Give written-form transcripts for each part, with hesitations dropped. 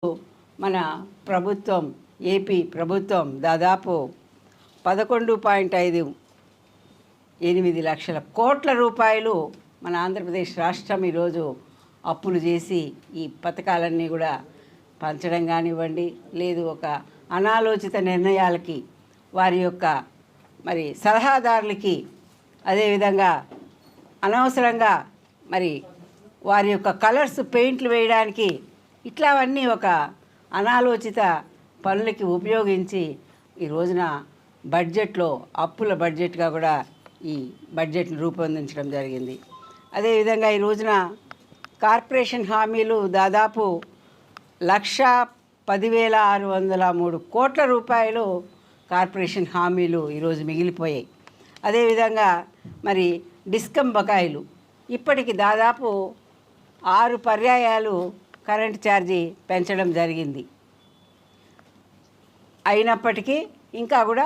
మన ప్రభుత్వం ఏపీ ప్రభుత్వం దాదాపు 11.58 లక్షల కోట్ల రూపాయలు మన ఆంధ్రప్రదేశ్ రాష్ట్రం ఈరోజు అప్పులు చేసి ఈ పథకాలన్నీ కూడా పంచడం కానివ్వండి, లేదు ఒక అనాలోచిత నిర్ణయాలకి వారి యొక్క మరి సలహాదారులకి, అదేవిధంగా అనవసరంగా మరి వారి యొక్క కలర్స్ పెయింట్లు వేయడానికి ఇట్లావన్నీ ఒక అనాలోచిత పనులకి ఉపయోగించి ఈ రోజున బడ్జెట్లో అప్పుల బడ్జెట్గా కూడా ఈ బడ్జెట్ను రూపొందించడం జరిగింది. అదేవిధంగా ఈ రోజున కార్పొరేషన్ హామీలు దాదాపు 1,10,603 కోట్ల రూపాయలు కార్పొరేషన్ హామీలు ఈరోజు మిగిలిపోయాయి. అదేవిధంగా మరి డిస్కమ్ బకాయిలు ఇప్పటికి దాదాపు 6 పర్యాయాలు కరెంట్ ఛార్జీ పెంచడం జరిగింది. అయినప్పటికీ ఇంకా కూడా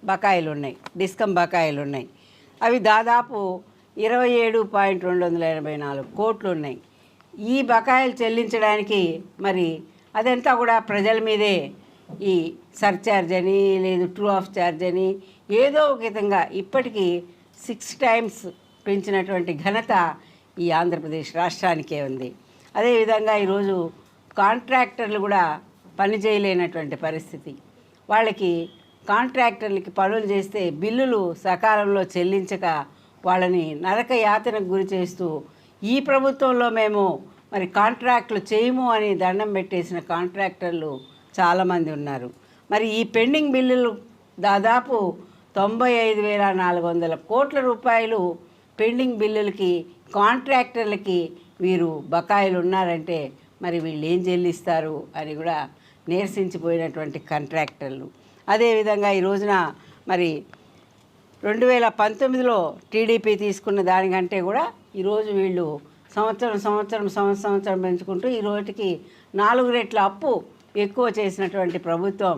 బకాయిలు ఉన్నాయి, డిస్కమ్ బకాయిలు ఉన్నాయి. అవి దాదాపు 27.284 కోట్లు ఉన్నాయి. ఈ బకాయిలు చెల్లించడానికి మరి అదంతా కూడా ప్రజల మీదే ఈ సర్ఛార్జ్ అని, లేదు ట్రూ ఆఫ్ ఛార్జ్ అని ఏదో ఒక విధంగా ఇప్పటికీ 6 టైమ్స్ పెంచినటువంటి ఘనత ఈ ఆంధ్రప్రదేశ్ రాష్ట్రానికే ఉంది. అదేవిధంగా ఈరోజు కాంట్రాక్టర్లు కూడా పని చేయలేనటువంటి పరిస్థితి. వాళ్ళకి కాంట్రాక్టర్లకి పనులు చేస్తే బిల్లులు సకాలంలో చెల్లించక వాళ్ళని నరక యాతనకు గురి చేస్తూ ఈ ప్రభుత్వంలో మేము మరి కాంట్రాక్టులు చేయము అని దండం పెట్టేసిన కాంట్రాక్టర్లు చాలామంది ఉన్నారు. మరి ఈ పెండింగ్ బిల్లులు దాదాపు 95,400 కోట్ల రూపాయలు పెండింగ్ బిల్లులకి కాంట్రాక్టర్లకి వీరు బకాయిలు ఉన్నారంటే మరి వీళ్ళు ఏం చెల్లిస్తారు అని కూడా నీరసించిపోయినటువంటి కాంట్రాక్టర్లు. అదేవిధంగా ఈ రోజున మరి 2019లో టీడీపీ తీసుకున్న దానికంటే కూడా ఈరోజు వీళ్ళు సంవత్సరం పెంచుకుంటూ ఈ రోజుకి 4 రెట్ల అప్పు ఎక్కువ చేసినటువంటి ప్రభుత్వం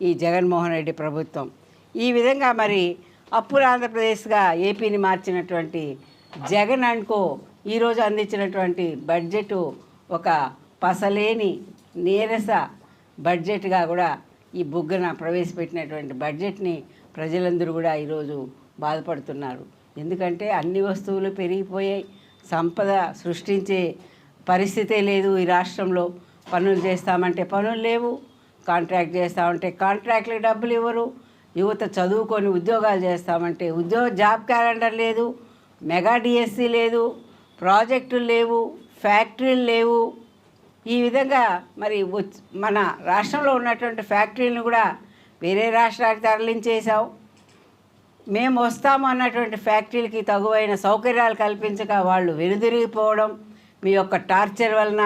ఈ జగన్మోహన్ రెడ్డి ప్రభుత్వం. ఈ విధంగా మరి అప్పుల ఆంధ్రప్రదేశ్గా ఏపీని మార్చినటువంటి జగన్ అనుకో ఈరోజు అందించినటువంటి బడ్జెట్ ఒక పసలేని నీరస బడ్జెట్గా కూడా ఈ బుగ్గన ప్రవేశపెట్టినటువంటి బడ్జెట్ని ప్రజలందరూ కూడా ఈరోజు బాధపడుతున్నారు. ఎందుకంటే అన్ని వస్తువులు పెరిగిపోయాయి, సంపద సృష్టించే పరిస్థితే లేదు ఈ రాష్ట్రంలో. పనులు చేస్తామంటే పనులు లేవు, కాంట్రాక్ట్ చేస్తామంటే కాంట్రాక్ట్లకు డబ్బులు ఇవ్వరు, యువత చదువుకొని ఉద్యోగాలు చేస్తామంటే జాబ్ క్యాలెండర్ లేదు, మెగా డిఎస్సి లేదు, ప్రాజెక్టులు లేవు, ఫ్యాక్టరీలు లేవు. ఈ విధంగా మరి మన రాష్ట్రంలో ఉన్నటువంటి ఫ్యాక్టరీలను కూడా వేరే రాష్ట్రాలకు తరలించేసాం. మేము వస్తాము అన్నటువంటి ఫ్యాక్టరీలకి తగువైన సౌకర్యాలు కల్పించక వాళ్ళు వెనుదిరిగిపోవడం మీ యొక్క టార్చర్ వలన,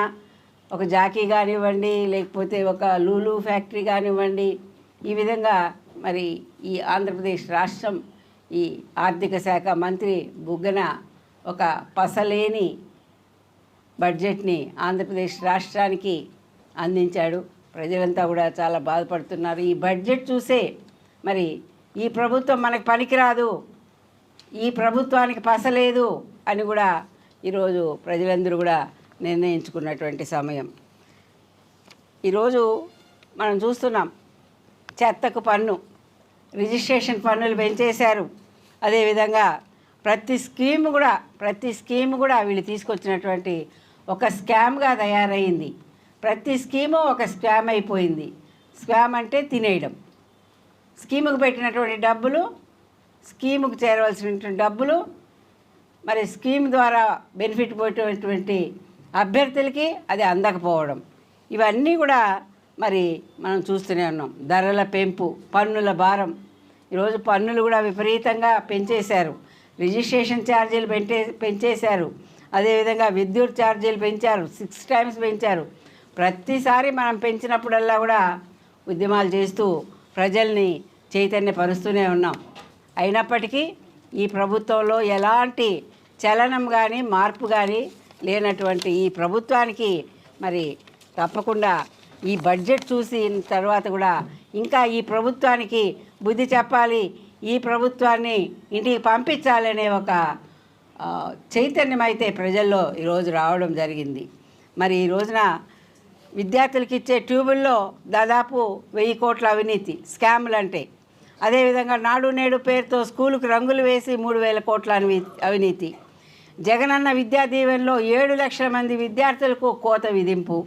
ఒక జాకీ కానివ్వండి, లేకపోతే ఒక లూలు ఫ్యాక్టరీ కానివ్వండి, ఈ విధంగా మరి ఈ ఆంధ్రప్రదేశ్ రాష్ట్రం ఈ ఆర్థిక శాఖ మంత్రి బుగ్గన ఒక పసలేని బడ్జెట్ని ఆంధ్రప్రదేశ్ రాష్ట్రానికి అందించాడు. ప్రజలంతా కూడా చాలా బాధపడుతున్నారు. ఈ బడ్జెట్ చూసే మరి ఈ ప్రభుత్వం మనకు పనికిరాదు, ఈ ప్రభుత్వానికి పసలేదు అని కూడా ఈరోజు ప్రజలందరూ కూడా నిర్ణయించుకున్నటువంటి సమయం. ఈరోజు మనం చూస్తున్నాం, చెత్తకు పన్ను, రిజిస్ట్రేషన్ పన్నులు పెంచేశారు. అదేవిధంగా ప్రతి స్కీము కూడా వీళ్ళు తీసుకొచ్చినటువంటి ఒక స్కామ్గా తయారైంది. ప్రతి స్కీము ఒక స్కామ్ అయిపోయింది. స్కామ్ అంటే తినేయడం. స్కీముకు పెట్టినటువంటి డబ్బులు, స్కీముకు చేరవలసినటువంటి డబ్బులు, మరి స్కీమ్ ద్వారా బెనిఫిట్ పోయేటటువంటి అభ్యర్థులకి అది అందకపోవడం, ఇవన్నీ కూడా మరి మనం చూస్తూనే ఉన్నాం. ధరల పెంపు, పన్నుల భారం, ఈరోజు పన్నులు కూడా విపరీతంగా పెంచేశారు. రిజిస్ట్రేషన్ ఛార్జీలు పెంచేశారు. అదేవిధంగా విద్యుత్ ఛార్జీలు పెంచారు, 6 టైమ్స్ పెంచారు. ప్రతిసారి మనం పెంచినప్పుడల్లా కూడా ఉద్యమాలు చేస్తూ ప్రజల్ని చైతన్యపరుస్తూనే ఉన్నాం. అయినప్పటికీ ఈ ప్రభుత్వంలో ఎలాంటి చలనం కానీ మార్పు కానీ లేనటువంటి ఈ ప్రభుత్వానికి మరి తప్పకుండా ఈ బడ్జెట్ చూసిన తర్వాత కూడా ఇంకా ఈ ప్రభుత్వానికి బుద్ధి చెప్పాలి, ఈ ప్రభుత్వాన్ని ఇంటికి పంపించాలనే ఒక చైతన్యం అయితే ప్రజల్లో ఈరోజు రావడం జరిగింది. మరి ఈ రోజున విద్యార్థులకు ఇచ్చే ట్యూబుల్లో దాదాపు 1000 కోట్ల అవినీతి స్కాములు అంటే. అదేవిధంగా నాడు నేడు పేరుతో స్కూలుకు రంగులు వేసి 3000 కోట్ల అవినీతి. జగనన్న విద్యా దీవెనలో 7 లక్షల మంది విద్యార్థులకు కోత విధింపు.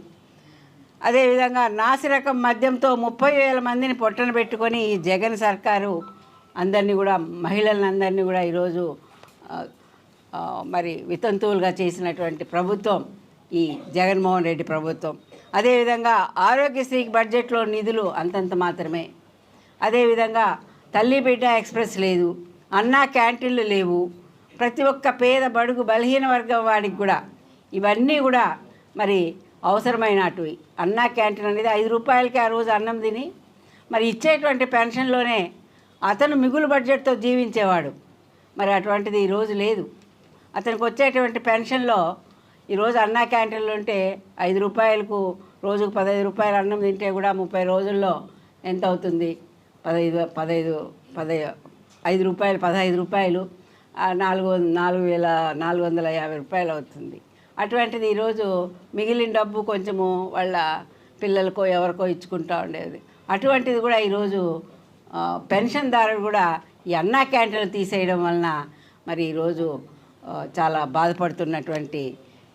అదేవిధంగా నాసిరకం మద్యంతో 30,000 మందిని పొట్టన పెట్టుకొని ఈ జగన్ సర్కారు అందరినీ కూడా మహిళలందరినీ కూడా ఈరోజు మరి వితంతువులుగా చేసినటువంటి ప్రభుత్వం ఈ జగన్మోహన్ రెడ్డి ప్రభుత్వం. అదేవిధంగా ఆరోగ్యశ్రీకి బడ్జెట్లో నిధులు అంతంత మాత్రమే. అదేవిధంగా తల్లి బిడ్డ ఎక్స్ప్రెస్ లేదు, అన్నా క్యాంటీన్లు లేవు, ప్రతి ఒక్క పేద బడుగు బలహీన వర్గం వాడికి కూడా ఇవన్నీ కూడా మరి అవసరమైనటివి. అన్నా క్యాంటీన్ అనేది 5 రూపాయలకి ఆ రోజు అన్నం తిని మరి ఇచ్చేటువంటి పెన్షన్లోనే అతను మిగులు బడ్జెట్తో జీవించేవాడు. మరి అటువంటిది ఈరోజు లేదు. అతనికి వచ్చేటువంటి పెన్షన్లో ఈరోజు అన్నా క్యాంటీన్లు ఉంటే 5 రూపాయలకు రోజుకు 15 రూపాయలు అన్నం తింటే కూడా 30 రోజుల్లో ఎంత అవుతుంది? 5 రూపాయలు 15 రూపాయలు 4,450 రూపాయలు అవుతుంది. అటువంటిది ఈరోజు మిగిలిన డబ్బు కొంచెము వాళ్ళ పిల్లలకో ఎవరికో ఇచ్చుకుంటూ ఉండేది. అటువంటిది కూడా ఈరోజు పెన్షన్దారులు కూడా ఈ అన్నా క్యాంటీన్లు తీసేయడం వలన మరి ఈరోజు చాలా బాధపడుతున్నటువంటి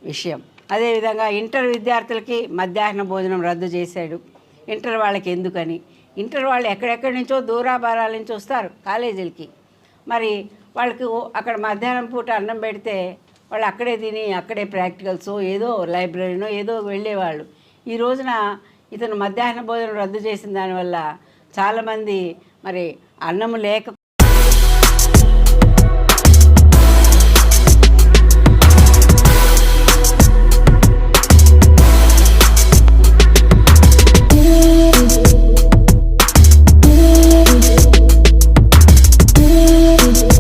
విషయం. అదేవిధంగా ఇంటర్ విద్యార్థులకి మధ్యాహ్న భోజనం రద్దు చేశాడు. ఇంటర్ వాళ్ళకి ఎందుకని? ఇంటర్ వాళ్ళు ఎక్కడెక్కడి నుంచో దూరాభారాల నుంచి వస్తారు కాలేజీలకి. మరి వాళ్ళకి అక్కడ మధ్యాహ్నం పూట అన్నం పెడితే వాళ్ళు అక్కడే తిని అక్కడే ప్రాక్టికల్స్ ఏదో లైబ్రరీనో ఏదో వెళ్ళేవాళ్ళు. ఈ రోజున ఇతను మధ్యాహ్న భోజనం రద్దు చేసిన దానివల్ల చాలామంది మరి అన్నం లేక